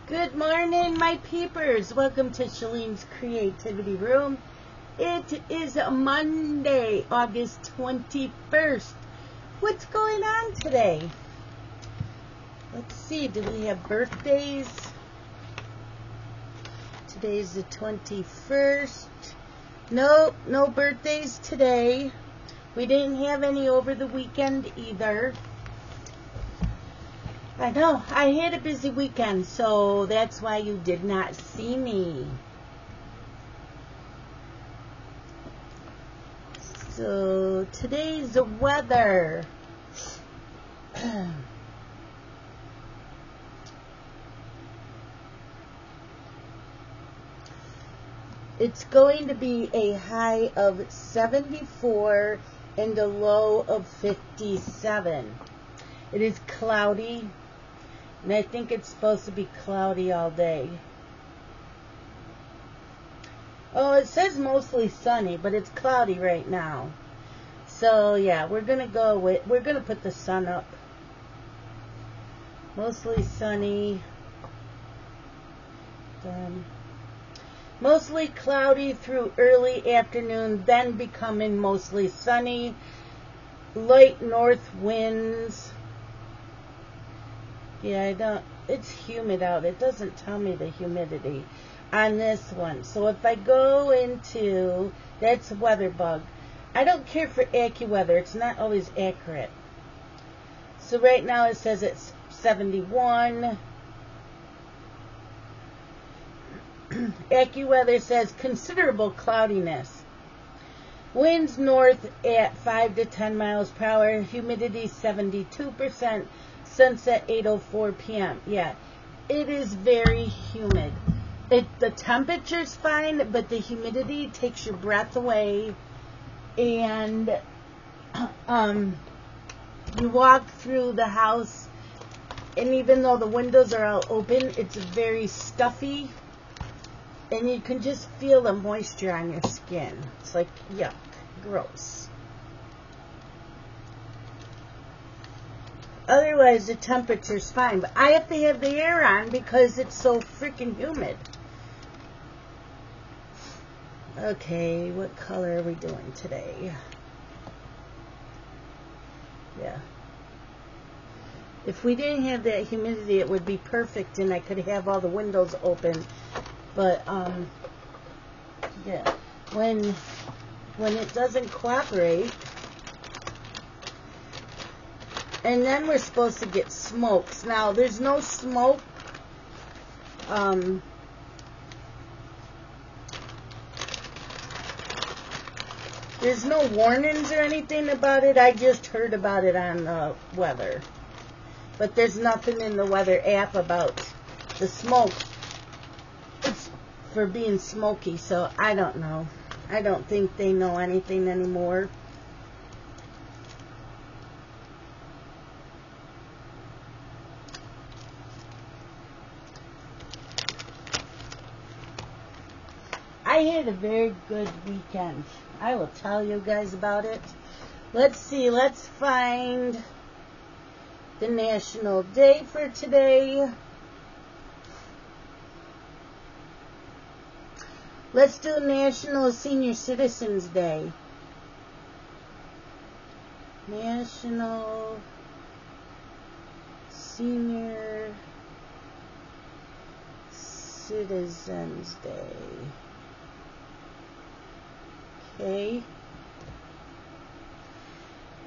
Good morning, my peepers. Welcome to Shalene's Creativity Room. It is Monday, August 21st. What's going on today? Let's see, do we have birthdays? Today's the 21st. No birthdays today. We didn't have any over the weekend either. I know, I had a busy weekend, so that's why you did not see me. So, today's the weather. It's going to be a high of 74 and a low of 57. It is cloudy. And I think it's supposed to be cloudy all day. Oh, it says mostly sunny, but it's cloudy right now. So, yeah, we're going to put the sun up. Mostly sunny. Mostly cloudy through early afternoon, then becoming mostly sunny. Light north winds. Yeah, it's humid out. It doesn't tell me the humidity on this one. So if I go into, that's WeatherBug. I don't care for AccuWeather. It's not always accurate. So right now it says it's 71. AccuWeather says considerable cloudiness. Winds north at 5 to 10 miles per hour. Humidity 72%. Sunset 8:04 p.m. Yeah, it is very humid. The temperature's fine, but the humidity takes your breath away. And you walk through the house, and even though the windows are all open, it's very stuffy. And you can just feel the moisture on your skin. It's like, yuck, gross. Otherwise, the temperature's fine. But I have to have the air on because it's so freaking humid. Okay, what color are we doing today? Yeah. If we didn't have that humidity, it would be perfect and I could have all the windows open. But, yeah. When it doesn't cooperate, and then we're supposed to get smokes. Now, there's no smoke. There's no warnings or anything about it. I just heard about it on the weather. But there's nothing in the weather app about the smoke. It's for being smoky, so I don't know. I don't think they know anything anymore. I had a very good weekend. I will tell you guys about it. Let's see. Let's find the national day for today. Let's do National Senior Citizens Day. National Senior Citizens Day. Okay.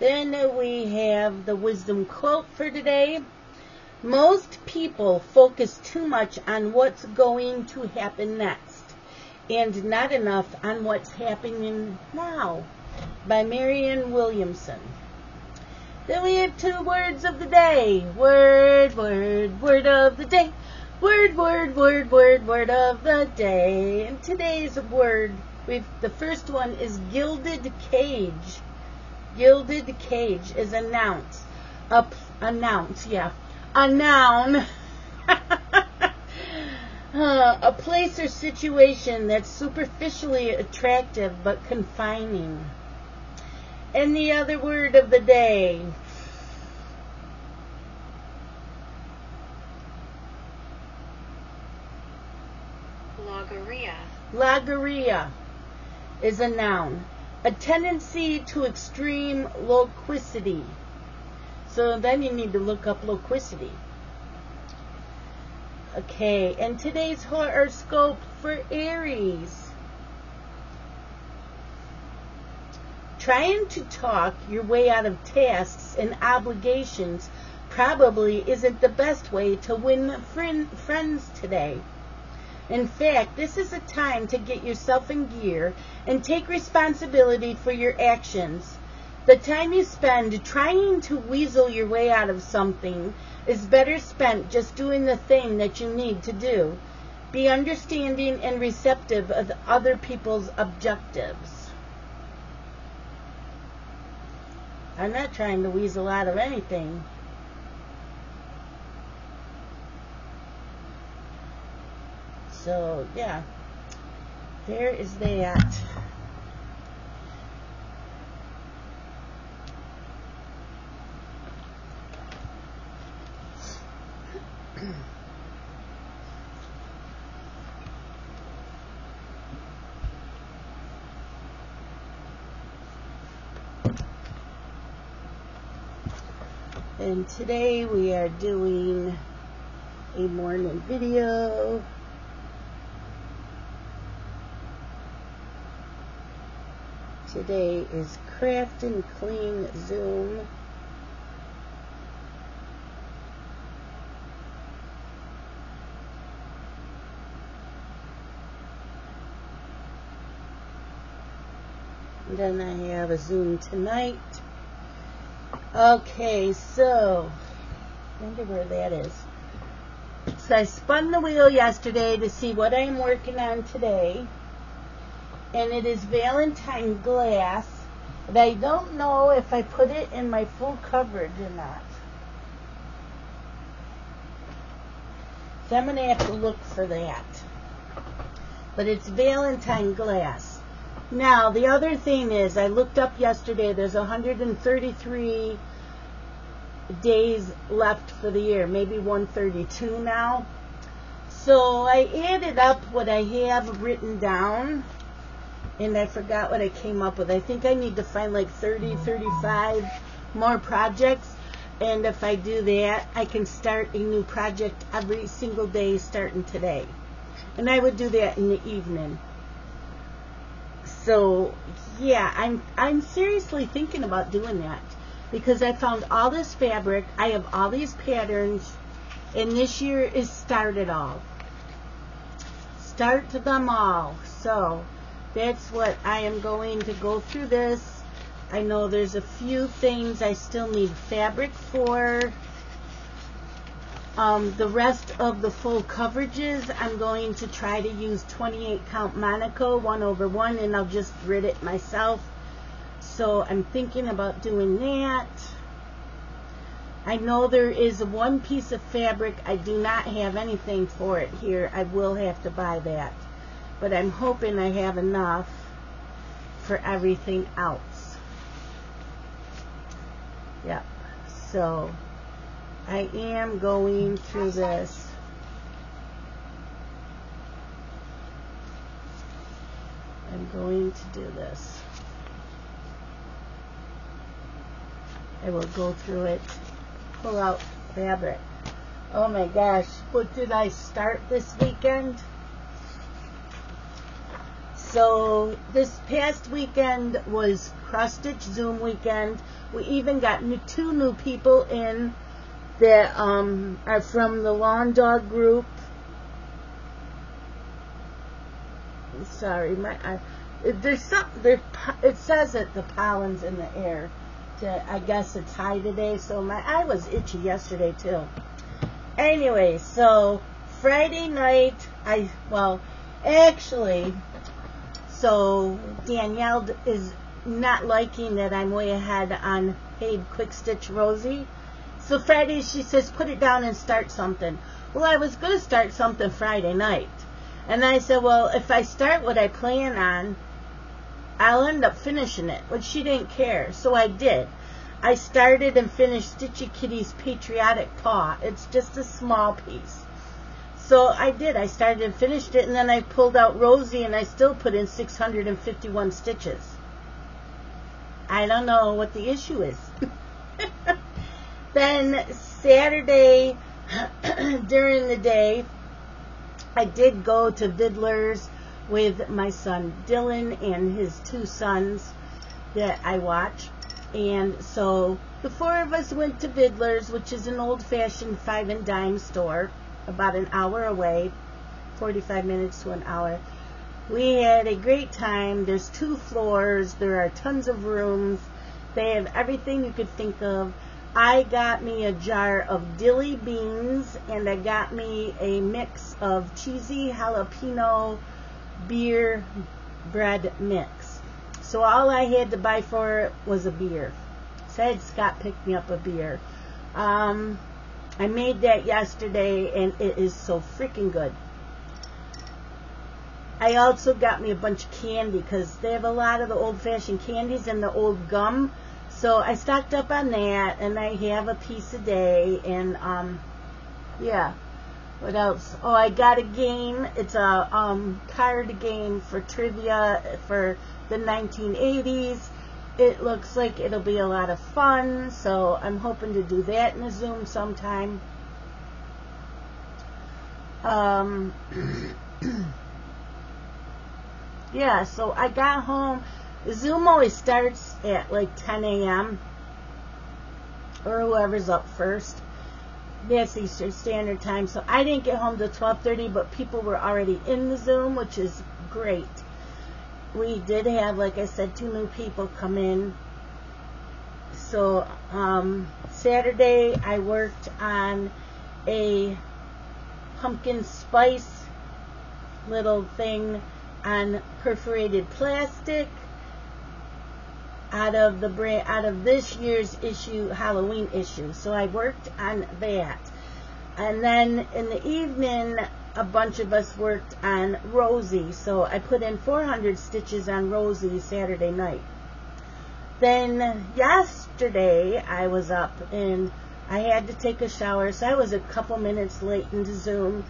Then we have the wisdom quote for today. Most people focus too much on what's going to happen next and not enough on what's happening now. By Marianne Williamson. Then we have two words of the day. Word of the day. Word of the day. And today's word, the first one is gilded cage. Gilded cage is a noun. A noun. A place or situation that's superficially attractive but confining. And the other word of the day, Logorrhea. Logorrhea is a noun. A tendency to extreme loquacity. So then you need to look up loquacity. Okay, and today's horoscope for Aries. Trying to talk your way out of tasks and obligations probably isn't the best way to win friends today. In fact, this is a time to get yourself in gear and take responsibility for your actions. The time you spend trying to weasel your way out of something is better spent just doing the thing that you need to do. Be understanding and receptive of other people's objectives. I'm not trying to weasel out of anything. So, yeah, there is that. And today we are doing a morning video. Today is Craft and Clean Zoom. And then I have a Zoom tonight. Okay, so I wonder where that is. So I spun the wheel yesterday to see what I'm working on today. And it is Valentine glass, but I don't know if I put it in my full coverage or not. So I'm going to have to look for that. But it's Valentine glass. Now, the other thing is, I looked up yesterday, there's 133 days left for the year, maybe 132 now. So I added up what I have written down. And I forgot what I came up with. I think I need to find like 30, 35 more projects. And if I do that, I can start a new project every single day starting today. And I would do that in the evening. So, yeah, I'm seriously thinking about doing that. Because I found all this fabric. I have all these patterns. And this year is start it all. Start them all. So that's what I am going to go through this. I know there's a few things I still need fabric for. The rest of the full coverages, I'm going to try to use 28 count Monaco 1/1, and I'll just grid it myself. So I'm thinking about doing that. I know there is one piece of fabric I do not have anything for it here. I will have to buy that. But I'm hoping I have enough for everything else. Yep. So I am going through this. I'm going to do this. I will go through it, pull out fabric. Oh my gosh, what did I start this weekend? So this past weekend was cross stitch Zoom weekend. We even got two new people in that are from the Lawn Dog group. Sorry, there's something. It says that the pollen's in the air. I guess it's high today, so my eye was itchy yesterday too. Anyway, so Friday night, so Danielle is not liking that I'm way ahead on Paid Quick Stitch Rosie. So Friday she says, put it down and start something. Well, I was going to start something Friday night. And I said, well, if I start what I plan on, I'll end up finishing it. But she didn't care, so I did. I started and finished Stitchy Kitty's Patriotic Paw. It's just a small piece. So I did. I started and finished it, and then I pulled out Rosie, and I still put in 651 stitches. I don't know what the issue is. Then Saturday, during the day, I did go to Vidler's with my son Dylan and his two sons that I watch. And so the four of us went to Vidler's, which is an old-fashioned 5 and dime store, about an hour away, 45 minutes to an hour. We had a great time. There's 2 floors. There are tons of rooms. They have everything you could think of. I got me a jar of dilly beans, and I got me a mix of cheesy jalapeno beer bread mix. So all I had to buy for it was a beer. So I had Scott pick me up a beer. I made that yesterday, and it is so freaking good. I also got me a bunch of candy because they have a lot of the old-fashioned candies and the old gum. So I stocked up on that, and I have a piece a day. And yeah, what else? Oh, I got a game. It's a card game for trivia for the 1980s. It looks like it'll be a lot of fun, so I'm hoping to do that in a Zoom sometime. Yeah, so I got home. Zoom always starts at like 10 a.m. or whoever's up first. That's Eastern Standard Time. So I didn't get home till 12:30, but people were already in the Zoom, which is great. We did have, like I said, 2 new people come in. So Saturday I worked on a pumpkin spice little thing on perforated plastic out of this year's issue, Halloween issue. So I worked on that. And then in the evening, a bunch of us worked on Rosie. So I put in 400 stitches on Rosie Saturday night. Then yesterday I was up and I had to take a shower, so I was a couple minutes late into Zoom.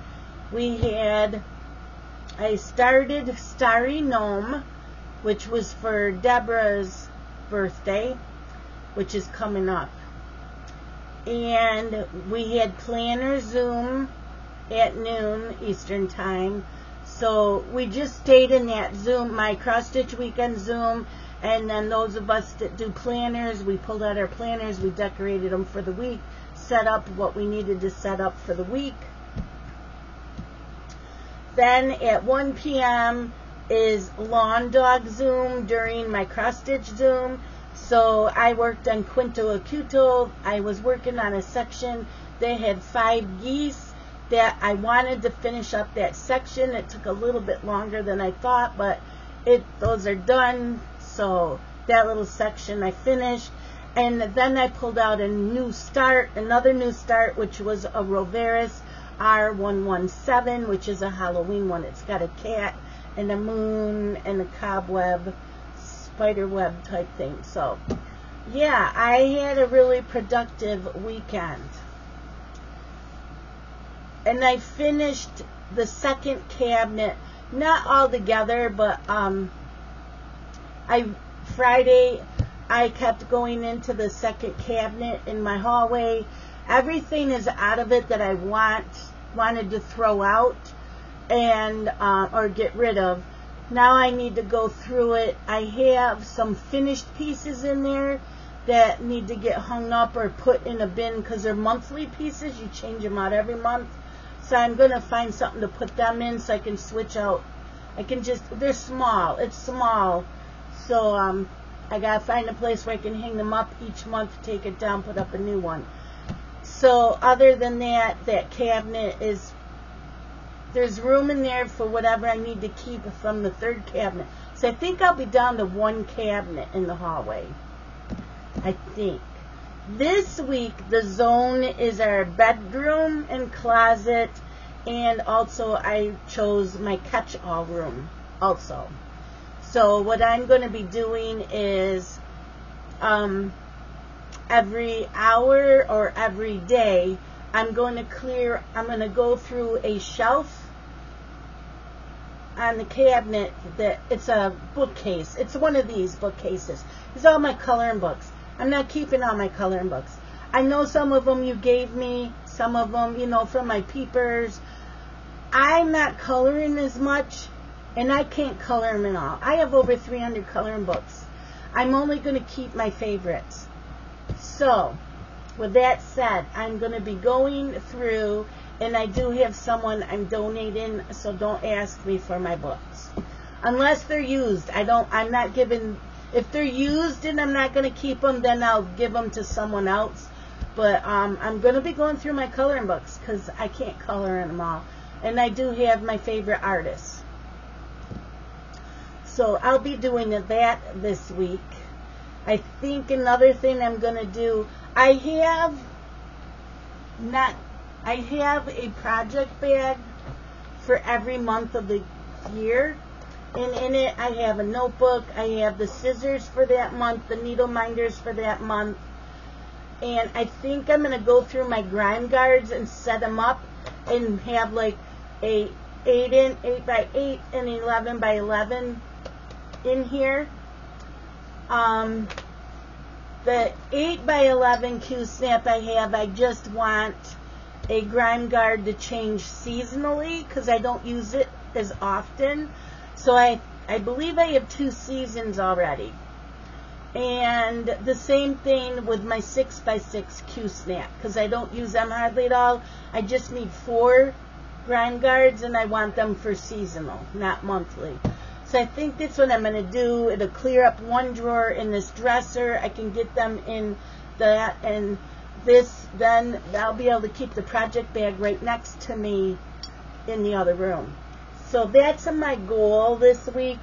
I started Starry Gnome, which was for Deborah's birthday, which is coming up. And we had planner Zoom at noon Eastern Time. So we just stayed in that Zoom, my cross-stitch weekend Zoom, and then those of us that do planners, we pulled out our planners, we decorated them for the week, set up what we needed to set up for the week. Then at 1 p.m. is Lawn Dog Zoom during my cross-stitch Zoom. So I worked on Quinto Acuto. I was working on a section that had 5 geese that I wanted to finish up that section. It took a little bit longer than I thought, but those are done. So that little section I finished. And then I pulled out another new start, which was a Roveris R117, which is a Halloween one. It's got a cat and a moon and a cobweb, spider web type thing. So yeah, I had a really productive weekend. And I finished the second cabinet, not all together, but Friday I kept going into the second cabinet in my hallway. Everything is out of it that I wanted to throw out and or get rid of. Now I need to go through it. I have some finished pieces in there that need to get hung up or put in a bin because they're monthly pieces. You change them out every month. So I'm going to find something to put them in so I can switch out. They're small. It's small. So I got to find a place where I can hang them up each month, take it down, put up a new one. So other than that, that cabinet there's room in there for whatever I need to keep from the third cabinet. So I think I'll be down to 1 cabinet in the hallway. I think. This week, the zone is our bedroom and closet, and also I chose my catch-all room also. So what I'm going to be doing is every hour or every day, I'm going to go through a shelf on the cabinet that it's a bookcase. It's one of these bookcases. It's all my coloring books. I'm not keeping all my coloring books. I know some of them you gave me, some of them, from my peepers. I'm not coloring as much, and I can't color them at all. I have over 300 coloring books. I'm only going to keep my favorites. So, with that said, I'm going to be going through, and I do have someone I'm donating, so don't ask me for my books. Unless they're used. I'm not giving, if they're used and I'm not going to keep them, then I'll give them to someone else. But I'm going to be going through my coloring books because I can't color in them all. And I do have my favorite artists. So I'll be doing that this week. I think another thing I'm going to do, I have a project bag for every month of the year. And in it, I have a notebook. I have the scissors for that month, the needle minders for that month. And I think I'm going to go through my grime guards and set them up and have like a 8 by 8 and 11 by 11 in here. The 8 by 11 Q-snap I just want a grime guard to change seasonally because I don't use it as often. So I believe I have 2 seasons already. And the same thing with my 6 by 6 Q-snap because I don't use them hardly at all. I just need 4 grime guards and I want them for seasonal, not monthly. So I think that's what I'm going to do. It'll clear up one drawer in this dresser. I can get them in that and this. Then I'll be able to keep the project bag right next to me in the other room. So that's my goal this week.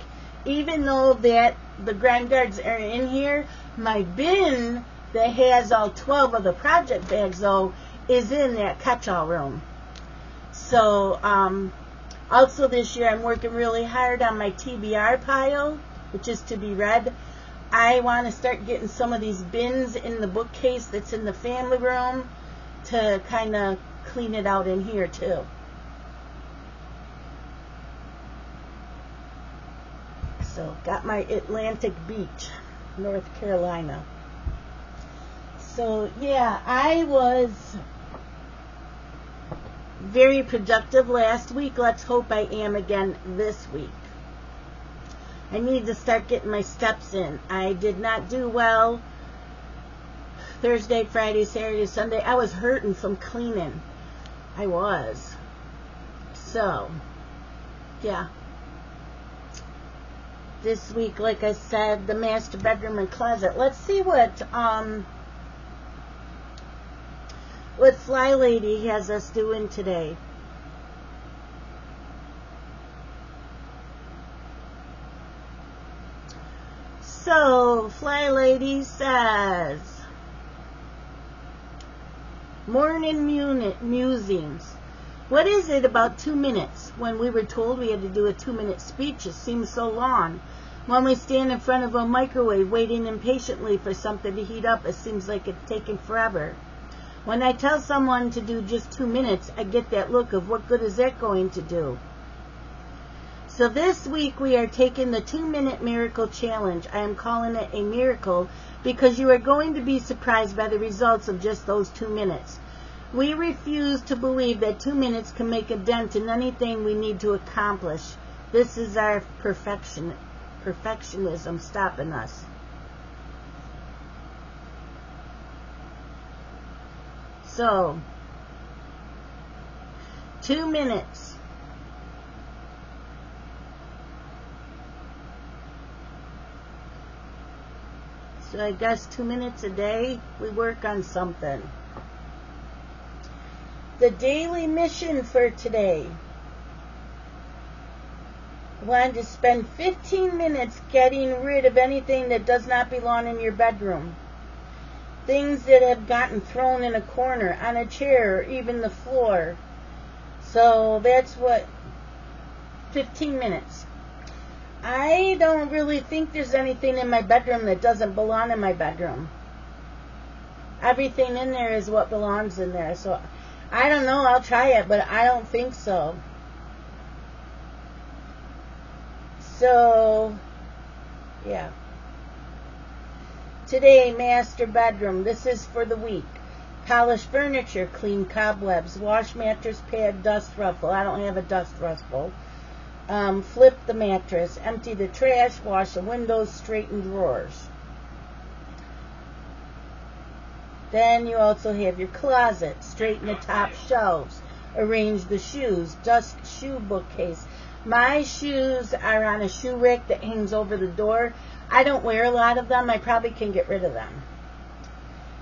Even though that the grime guards are in here, my bin that has all 12 of the project bags, though, is in that catch-all room. So, also this year I'm working really hard on my TBR pile, which is to be read. I want to start getting some of these bins in the bookcase that's in the family room to kind of clean it out in here too. So, got my Atlantic Beach, North Carolina. So, yeah, I was very productive last week. Let's hope I am again this week. I need to start getting my steps in. I did not do well Thursday, Friday, Saturday, Sunday. I was hurting from cleaning. I was. So, yeah. This week, like I said, the master bedroom and closet. Let's see what Fly Lady has us doing today. So, Fly Lady says, morning musings. What is it about 2 minutes? When we were told we had to do a 2-minute speech, it seems so long. When we stand in front of a microwave waiting impatiently for something to heat up, it seems like it's taking forever. When I tell someone to do just 2 minutes, I get that look of what good is that going to do? So this week we are taking the 2-minute miracle challenge. I am calling it a miracle because you are going to be surprised by the results of just those 2 minutes. We refuse to believe that 2 minutes can make a dent in anything we need to accomplish. This is our perfectionism stopping us. So, 2 minutes. So I guess 2 minutes a day, we work on something. The daily mission for today. I wanted to spend 15 minutes getting rid of anything that does not belong in your bedroom. Things that have gotten thrown in a corner, on a chair, or even the floor. So that's what, 15 minutes. I don't really think there's anything in my bedroom that doesn't belong in my bedroom. Everything in there is what belongs in there. So I don't know. I'll try it, but I don't think so. So, yeah. Today, master bedroom. This is for the week. Polish furniture, clean cobwebs, wash mattress pad, dust ruffle. I don't have a dust ruffle. Flip the mattress, empty the trash, wash the windows, straighten drawers. Then you also have your closet, straighten the top shelves, arrange the shoes, dust shoe bookcase. My shoes are on a shoe rack that hangs over the door. I don't wear a lot of them. I probably can get rid of them.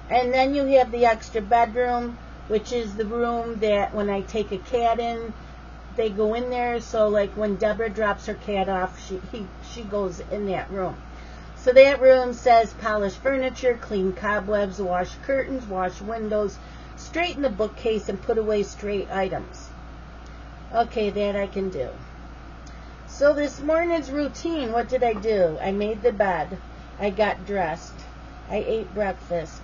And then you have the extra bedroom, which is the room that when I take a cat in, they go in there. So like when Deborah drops her cat off, she goes in that room. So that room says polish furniture, clean cobwebs, wash curtains, wash windows, straighten the bookcase, and put away stray items. Okay, that I can do. So this morning's routine, what did I do? I made the bed. I got dressed. I ate breakfast.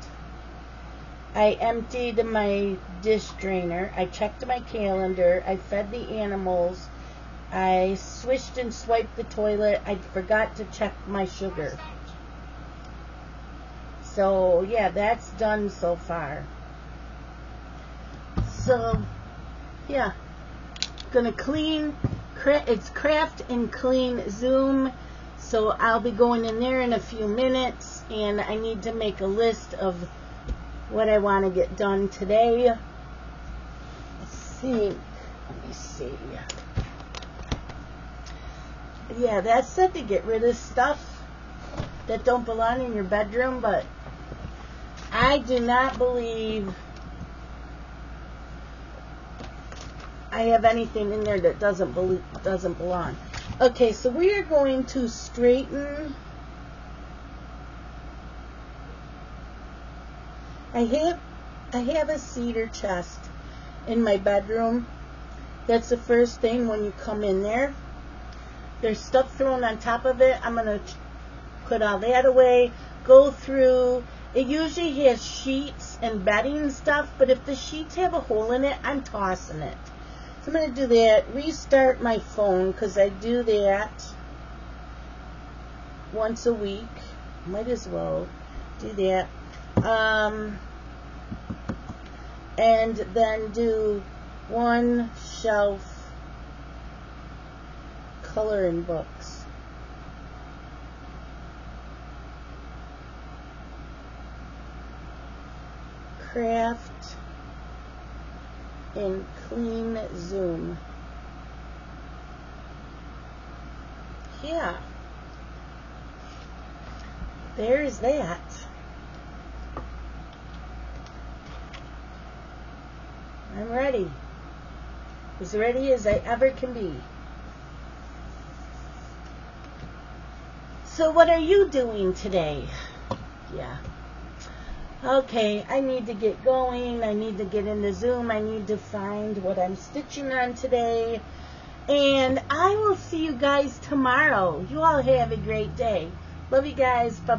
I emptied my dish drainer. I checked my calendar. I fed the animals. I swished and swiped the toilet. I forgot to check my sugar. So, yeah, that's done so far. So, yeah. Gonna clean. It's Craft and Clean Zoom. So I'll be going in there in a few minutes. And I need to make a list of what I want to get done today. Let's see. Let me see. Yeah, that's said to get rid of stuff that don't belong in your bedroom, but I do not believe I have anything in there that doesn't belong. Okay, so we are going to straighten. I have a cedar chest in my bedroom. That's the first thing when you come in there. There's stuff thrown on top of it. I'm going to put all that away. Go through. It usually has sheets and bedding stuff, but if the sheets have a hole in it, I'm tossing it. So I'm going to do that. Restart my phone because I do that once a week. Might as well do that. And then do one shelf coloring books. Craft and Clean Zoom. Yeah. There's that. I'm ready. As ready as I ever can be. So what are you doing today? Yeah. Okay, I need to get going. I need to get into Zoom. I need to find what I'm stitching on today. And I will see you guys tomorrow. You all have a great day. Love you guys. Bye.